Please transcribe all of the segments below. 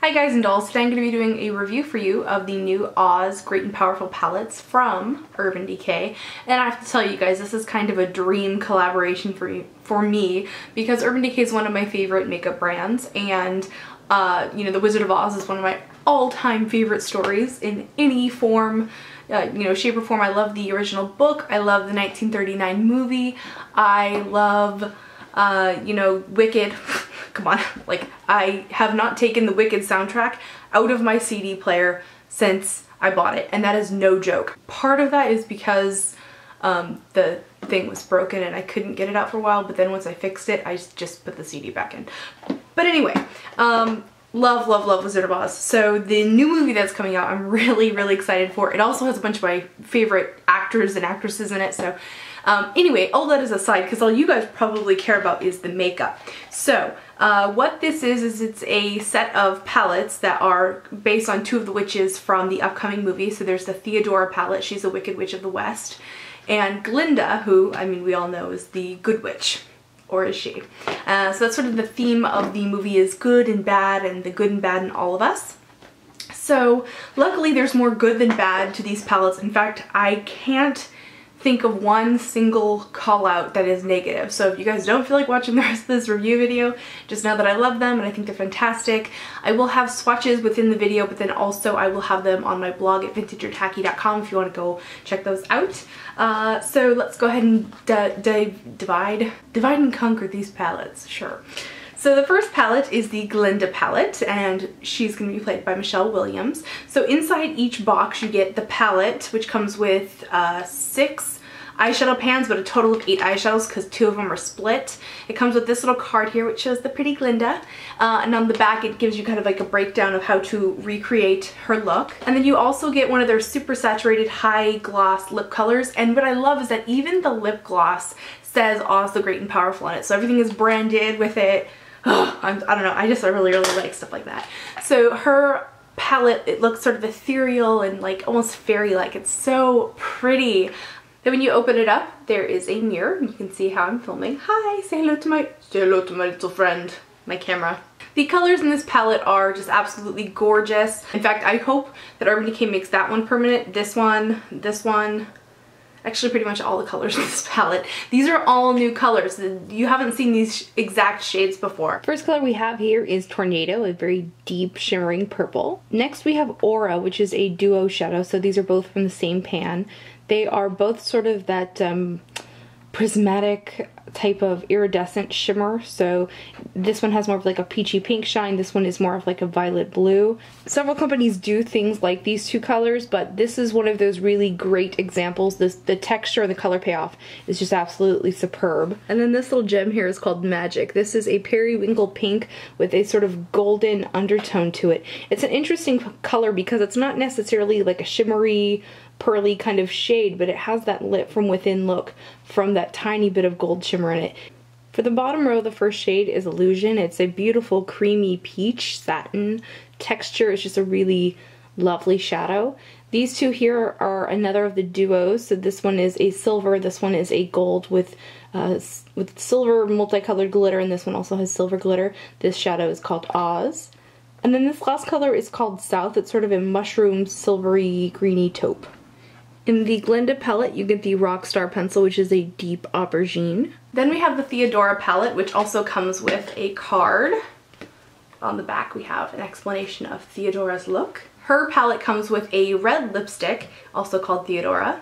Hi guys and dolls, today I'm going to be doing a review for you of the new Oz Great and Powerful palettes from Urban Decay. And I have to tell you guys, this is kind of a dream collaboration for me because Urban Decay is one of my favorite makeup brands, and you know, The Wizard of Oz is one of my all-time favorite stories in any form, shape or form. I love the original book, I love the 1939 movie, I love Wicked. Come on, like, I have not taken the Wicked soundtrack out of my CD player since I bought it, and that is no joke. Part of that is because the thing was broken and I couldn't get it out for a while, but then once I fixed it, I just put the CD back in. But anyway, love Wizard of Oz. So the new movie that's coming out, I'm really excited for. It also has a bunch of my favorite actors and actresses in it, so anyway, all that is aside, because all you guys probably care about is the makeup. So what this is it's a set of palettes that are based on two of the witches from the upcoming movie. So there's the Theodora palette, she's a Wicked Witch of the West, and Glinda, who, I mean, we all know is the Good Witch, or is she? So that's sort of the theme of the movie, is good and bad, and the good and bad in all of us. So luckily there's more good than bad to these palettes. In fact, I can't think of one single call out that is negative. So if you guys don't feel like watching the rest of this review video, just know that I love them and I think they're fantastic. I will have swatches within the video, but then also I will have them on my blog at vintageortacky.com if you want to go check those out. So let's go ahead and divide and conquer these palettes, sure. So the first palette is the Glinda palette, and she's going to be played by Michelle Williams. So inside each box you get the palette, which comes with 6 eyeshadow pans, but a total of 8 eyeshadows because 2 of them are split. It comes with this little card here which shows the pretty Glinda, and on the back it gives you kind of like a breakdown of how to recreate her look. And then you also get one of their super saturated high gloss lip colors, and what I love is that even the lip gloss says Oz the Great and Powerful on it, so everything is branded with it. I don't know, I really like stuff like that. So her palette, it looks sort of ethereal and like almost fairy-like. It's so pretty. Then when you open it up, there is a mirror. You can see how I'm filming. Hi, say hello to my little friend, my camera. The colors in this palette are just absolutely gorgeous. In fact, I hope that Urban Decay makes that one permanent. This one, actually pretty much all the colors in this palette. These are all new colors. You haven't seen these exact shades before. First color we have here is Tornado, a very deep shimmering purple. Next we have Aura, which is a duo shadow, so these are both from the same pan. They are both sort of that prismatic type of iridescent shimmer, so this one has more of like a peachy pink shine, this one is more of like a violet blue. Several companies do things like these two colors, but this is one of those really great examples. The texture and the color payoff is just absolutely superb. And then this little gem here is called Magic. This is a periwinkle pink with a sort of golden undertone to it. It's an interesting color because it's not necessarily like a shimmery pearly kind of shade, but it has that lit from within look from that tiny bit of gold shimmer in it. For the bottom row, the first shade is Illusion. It's a beautiful creamy peach satin texture. It's just a really lovely shadow. These two here are another of the duos. So this one is a silver, this one is a gold with silver multicolored glitter, and this one also has silver glitter. This shadow is called Oz. And then this last color is called South. It's sort of a mushroom silvery greeny taupe. In the Glinda palette, you get the Rockstar pencil, which is a deep aubergine. Then we have the Theodora palette, which also comes with a card. On the back, we have an explanation of Theodora's look. Her palette comes with a red lipstick, also called Theodora.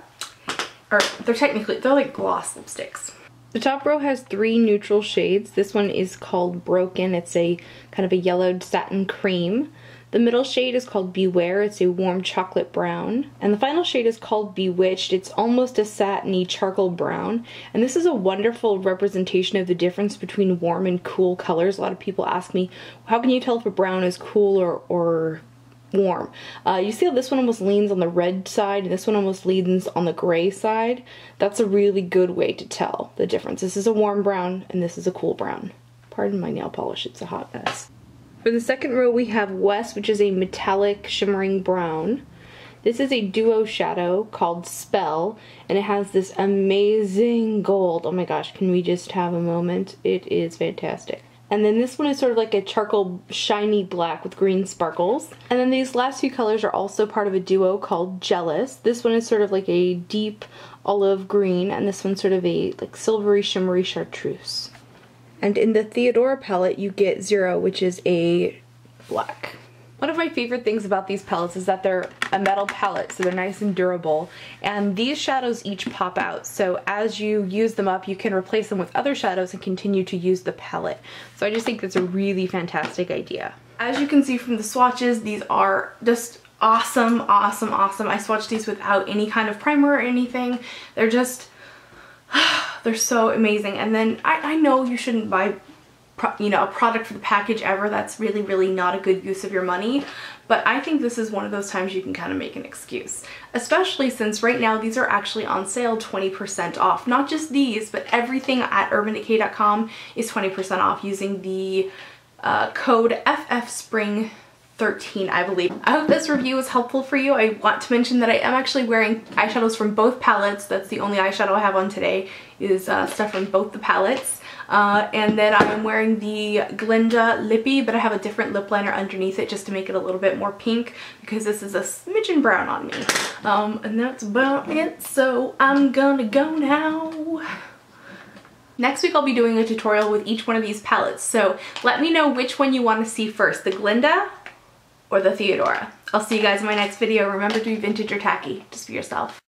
Or they're like gloss lipsticks. The top row has 3 neutral shades. This one is called Broken. It's a kind of a yellowed satin cream. The middle shade is called Beware. It's a warm chocolate brown. And the final shade is called Bewitched. It's almost a satiny charcoal brown. And this is a wonderful representation of the difference between warm and cool colors. A lot of people ask me, how can you tell if a brown is cool or warm? You see how this one almost leans on the red side and this one almost leans on the gray side? That's a really good way to tell the difference. This is a warm brown and this is a cool brown. Pardon my nail polish, it's a hot mess. For the second row we have West, which is a metallic shimmering brown. This is a duo shadow called Spell, and it has this amazing gold. Oh my gosh, can we just have a moment? It is fantastic. And then this one is sort of like a charcoal shiny black with green sparkles. And then these last two colors are also part of a duo called Jealous. This one is sort of like a deep olive green, and this one's sort of a like silvery shimmery chartreuse. And in the Theodora palette you get Zero, which is a black. One of my favorite things about these palettes is that they're a metal palette, so they're nice and durable, and these shadows each pop out, so as you use them up you can replace them with other shadows and continue to use the palette. So I just think that's a really fantastic idea. As you can see from the swatches, these are just awesome, awesome, awesome. I swatched these without any kind of primer or anything. They're just, they're so amazing. And then I know you shouldn't buy a product for the package ever. That's really, really not a good use of your money. But I think this is one of those times you can kind of make an excuse. Especially since right now these are actually on sale 20% off. Not just these, but everything at UrbanDecay.com is 20% off using the code FFSpring13, I believe. I hope this review was helpful for you. I want to mention that I am actually wearing eyeshadows from both palettes. That's the only eyeshadow I have on today is stuff from both the palettes. And then I am wearing the Glinda Lippy, but I have a different lip liner underneath it just to make it a little bit more pink because this is a smidgen brown on me. And that's about it, so I'm gonna go now. Next week I'll be doing a tutorial with each one of these palettes, so let me know which one you want to see first, the Glinda or the Theodora. I'll see you guys in my next video. Remember to be vintage or tacky. Just be yourself.